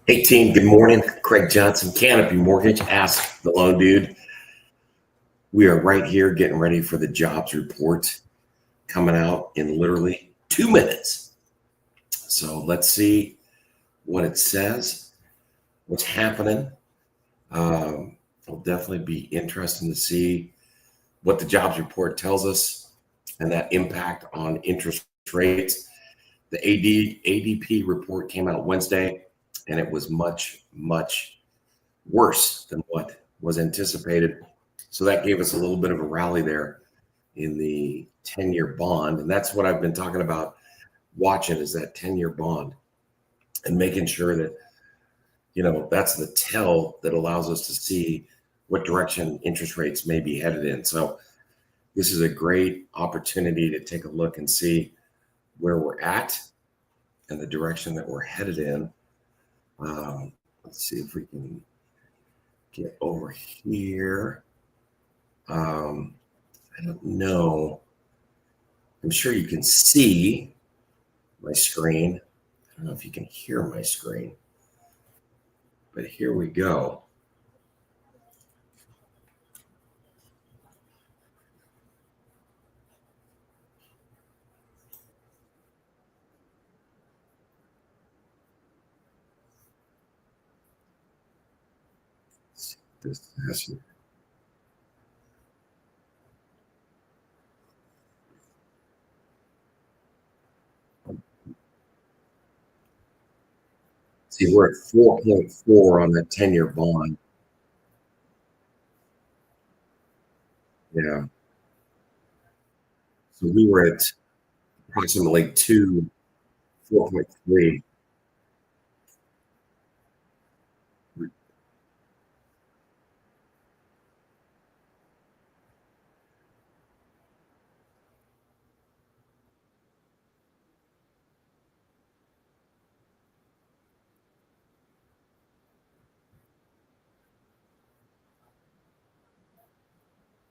Hey team, good morning. Craig Johnson, Canopy Mortgage, Ask the Loan Dude. We are right here getting ready for the jobs report coming out in literally 2 minutes. So let's see what it says, what's happening. It'll definitely be interesting to see what the jobs report tells us and that impact on interest rates. The ADP report came out Wednesday, and it was much, much worse than what was anticipated. So that gave us a little bit of a rally there in the 10-year bond. And that's what I've been talking about watching, is that 10-year bond and making sure that, that's the tell that allows us to see what direction interest rates may be headed in. So this is a great opportunity to take a look and see where we're at and the direction that we're headed in. Let's see if we can get over here. I don't know. I'm sure you can see my screen. I don't know if you can hear my screen, but here we go. This has See, we're at 4.4 on that 10-year bond. Yeah. So we were at approximately 4.3.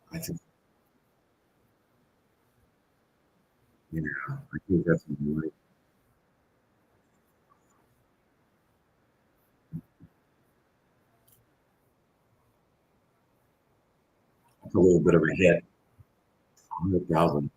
I think, I think that's right. That's a little bit of a hit. 100,000.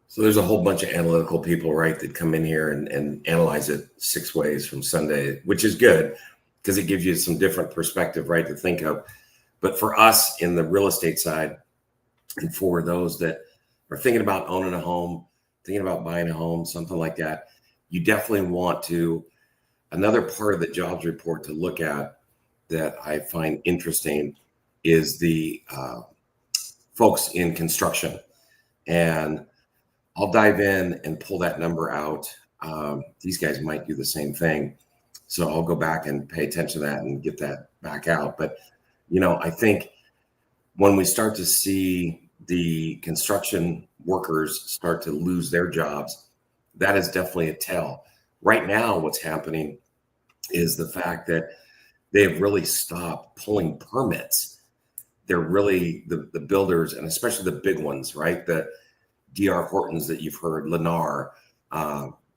So there's a whole bunch of analytical people, right, that come in here and analyze it 6 ways from Sunday, which is good because it gives you some different perspective, right, to think of. But for us in the real estate side, and for those that are thinking about owning a home, thinking about buying a home, something like that, you definitely want to, another part of the jobs report to look at that I find interesting is the folks in construction. And I'll dive in and pull that number out. These guys might do the same thing. So I'll go back and pay attention to that and get that back out. But, I think when we start to see the construction workers start to lose their jobs, that is definitely a tell. Right now, what's happening is the fact that they've really stopped pulling permits. They're really the builders, and especially the big ones, right? The D.R. Hortons that you've heard, Lennar,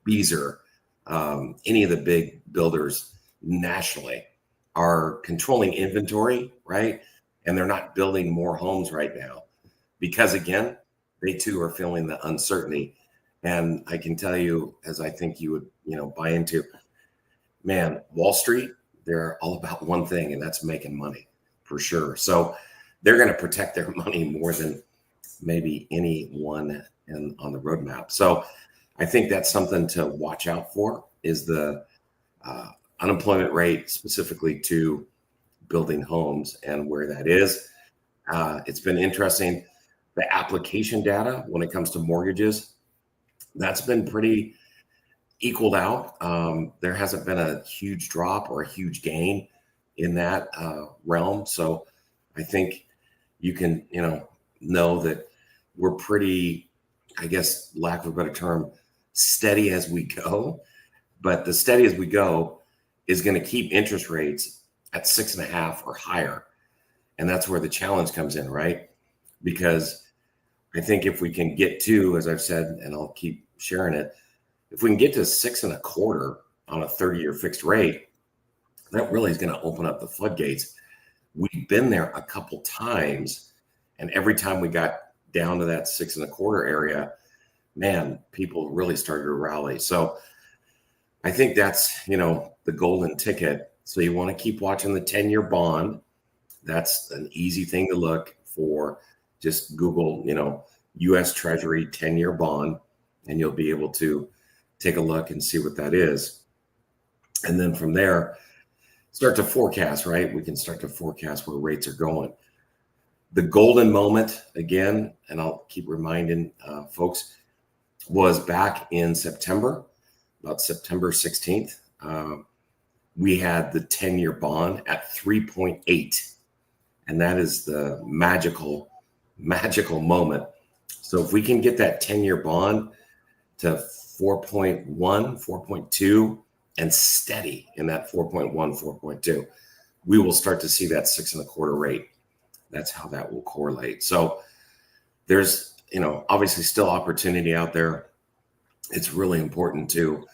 Beazer, any of the big builders nationally are controlling inventory, right? And they're not building more homes right now because, again, they too are feeling the uncertainty. And I can tell you, as I think you would, buy into, man, Wall Street, they're all about one thing, and that's making money for sure. So they're going to protect their money more than maybe anyone on the roadmap. So I think that's something to watch out for is the unemployment rate specifically to building homes and where that is. It's been interesting. The application data when it comes to mortgages, that's been pretty equaled out. There hasn't been a huge drop or a huge gain in that realm. So I think you can, know that we're pretty, I guess, lack of a better term, steady as we go. But the steady as we go is going to keep interest rates at 6.5 or higher. And that's where the challenge comes in, right? Because I think if we can get to, as I've said, and I'll keep sharing it, if we can get to 6.25 on a 30-year fixed rate, that really is going to open up the floodgates. We've been there a couple times, and every time we got down to that 6.25 area, man, people really started to rally. So I think that's, the golden ticket. So you want to keep watching the 10-year bond. That's an easy thing to look for. Just Google, U.S. Treasury 10-year bond, and you'll be able to take a look and see what that is. And then from there, start to forecast, right? We can start to forecast where rates are going. The golden moment, again, and I'll keep reminding folks, was back in September, about September 16th. We had the 10-year bond at 3.8. And that is the magical moment. So if we can get that 10-year bond to 4.1, 4.2, and steady in that 4.1, 4.2, we will start to see that 6.25 rate. That's how that will correlate. So there's, obviously still opportunity out there. It's really important to,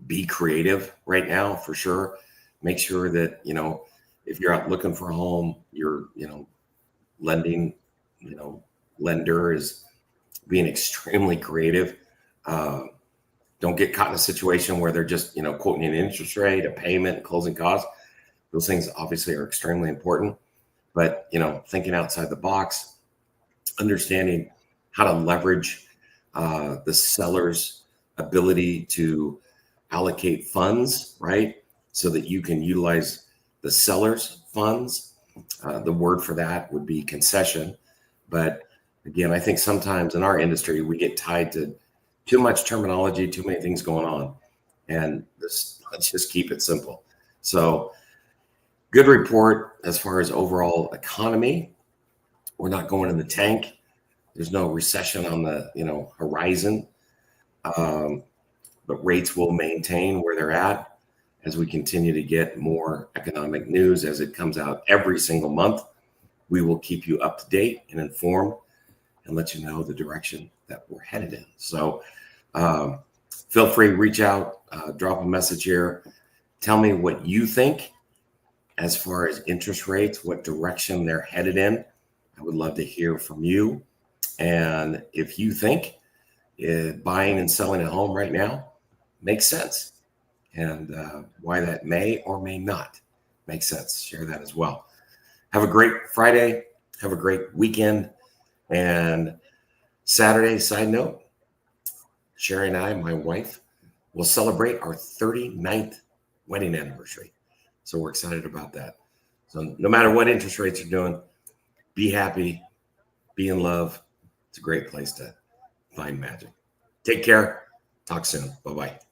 be creative right now for sure. Make sure that, if you're out looking for a home, your, lending, lender is being extremely creative. Don't get caught in a situation where they're just, quoting an interest rate, a payment, closing costs. Those things obviously are extremely important. But, thinking outside the box, understanding how to leverage the seller's ability to allocate funds, right? So that you can utilize the seller's funds. The word for that would be concession. But again, I think sometimes in our industry, we get tied to too much terminology, too many things going on. And let's just keep it simple. So good report as far as overall economy. We're not going in the tank. There's no recession on the horizon. But rates will maintain where they're at as we continue to get more economic news as it comes out every single month. We will keep you up to date and informed and let you know the direction that we're headed in. So feel free to reach out, drop a message here. Tell me what you think as far as interest rates, what direction they're headed in. I would love to hear from you. And if you think buying and selling a home right now makes sense. And why that may or may not make sense. Share that as well. Have a great Friday. Have a great weekend. And Saturday, side note, Sherry and I, my wife, will celebrate our 39th wedding anniversary. So we're excited about that. So no matter what interest rates are doing, be happy, be in love. It's a great place to find magic. Take care. Talk soon. Bye-bye.